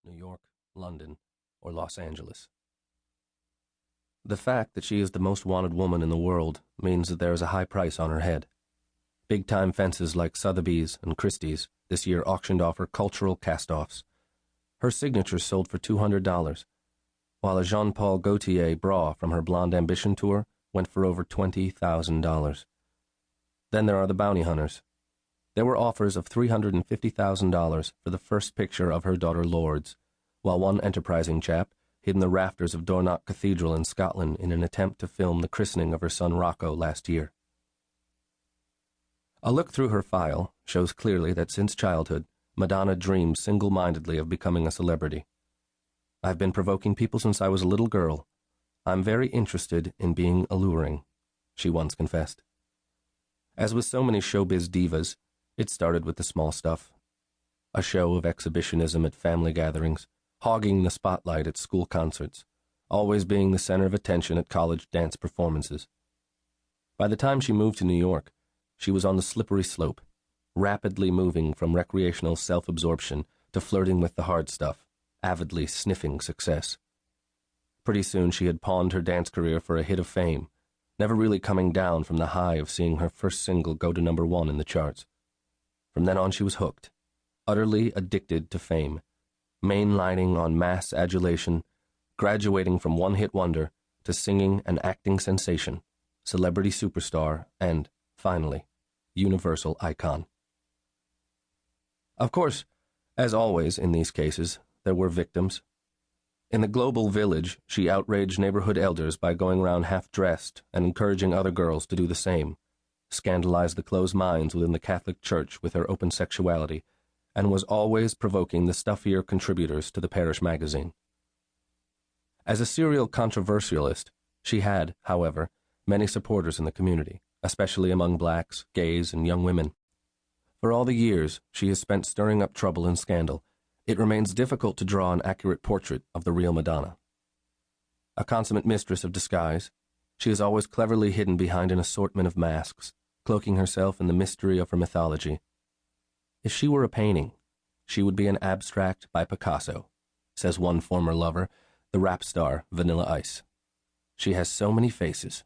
New York, London, or Los Angeles. The fact that she is the most wanted woman in the world means that there is a high price on her head. Big-time fences like Sotheby's and Christie's this year auctioned off her cultural cast-offs. Her signatures sold for $200, while a Jean-Paul Gaultier bra from her Blonde Ambition tour went for over $20,000. Then there are the bounty hunters. There were offers of $350,000 for the first picture of her daughter Lourdes, while one enterprising chap hid in the rafters of Dornoch Cathedral in Scotland in an attempt to film the christening of her son Rocco last year. A look through her file shows clearly that since childhood, Madonna dreamed single-mindedly of becoming a celebrity. "I've been provoking people since I was a little girl. I'm very interested in being alluring," she once confessed. As with so many showbiz divas, it started with the small stuff. A show of exhibitionism at family gatherings, hogging the spotlight at school concerts, always being the center of attention at college dance performances. By the time she moved to New York, she was on the slippery slope, rapidly moving from recreational self-absorption to flirting with the hard stuff, avidly sniffing success. Pretty soon she had pawned her dance career for a hit of fame, never really coming down from the high of seeing her first single go to #1 in the charts. From then on she was hooked, utterly addicted to fame, mainlining on mass adulation, graduating from one-hit wonder to singing and acting sensation, celebrity superstar, and, finally, universal icon. Of course, as always in these cases, there were victims. In the global village, she outraged neighborhood elders by going around half-dressed and encouraging other girls to do the same, scandalized the closed minds within the Catholic Church with her open sexuality, and was always provoking the stuffier contributors to the parish magazine. As a serial controversialist, she had, however, many supporters in the community, especially among blacks, gays, and young women. For all the years she has spent stirring up trouble and scandal, it remains difficult to draw an accurate portrait of the real Madonna. A consummate mistress of disguise, she is always cleverly hidden behind an assortment of masks, cloaking herself in the mystery of her mythology. If she were a painting, she would be an abstract by Picasso, says one former lover, the rap star Vanilla Ice. She has so many faces.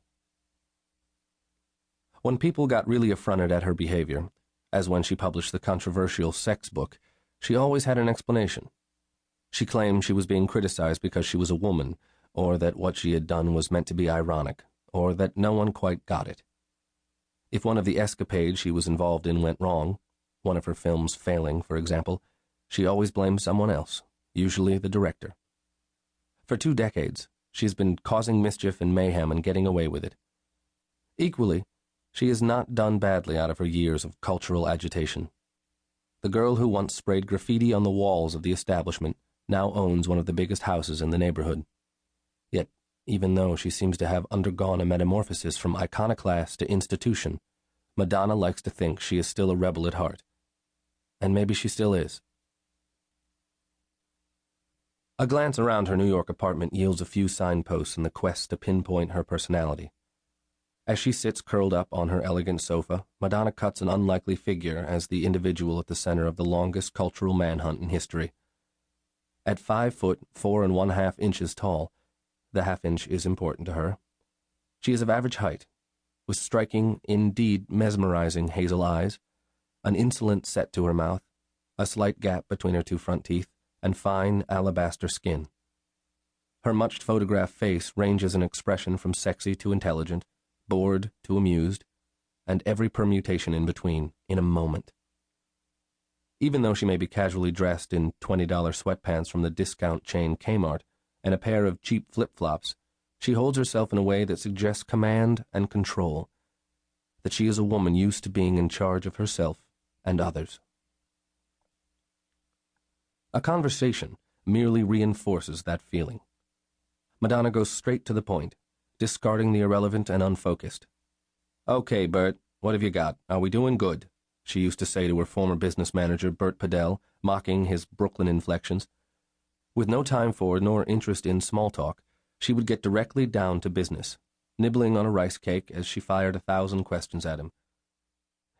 When people got really affronted at her behavior, as when she published the controversial sex book, she always had an explanation. She claimed she was being criticized because she was a woman, or that what she had done was meant to be ironic, or that no one quite got it. If one of the escapades she was involved in went wrong, one of her films failing, for example, she always blamed someone else, usually the director. For 2 decades, she has been causing mischief and mayhem and getting away with it. Equally, she has not done badly out of her years of cultural agitation. The girl who once sprayed graffiti on the walls of the establishment now owns one of the biggest houses in the neighborhood. Yet, even though she seems to have undergone a metamorphosis from iconoclast to institution, Madonna likes to think she is still a rebel at heart. And maybe she still is. A glance around her New York apartment yields a few signposts in the quest to pinpoint her personality. As she sits curled up on her elegant sofa, Madonna cuts an unlikely figure as the individual at the center of the longest cultural manhunt in history. At 5 foot 4 1/2 inches tall, the half-inch is important to her. She is of average height, with striking, indeed mesmerizing hazel eyes, an insolent set to her mouth, a slight gap between her 2 front teeth, and fine alabaster skin. Her much-photographed face ranges in expression from sexy to intelligent, bored to amused, and every permutation in between, in a moment. Even though she may be casually dressed in $20 sweatpants from the discount chain Kmart and a pair of cheap flip-flops, she holds herself in a way that suggests command and control, that she is a woman used to being in charge of herself and others. A conversation merely reinforces that feeling. Madonna goes straight to the point, discarding the irrelevant and unfocused. "Okay, Bert, what have you got? Are we doing good?" she used to say to her former business manager, Bert Padell, mocking his Brooklyn inflections. With no time for nor interest in small talk, she would get directly down to business, nibbling on a rice cake as she fired 1,000 questions at him.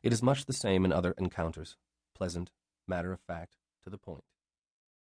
It is much the same in other encounters, pleasant, matter-of-fact, to the point.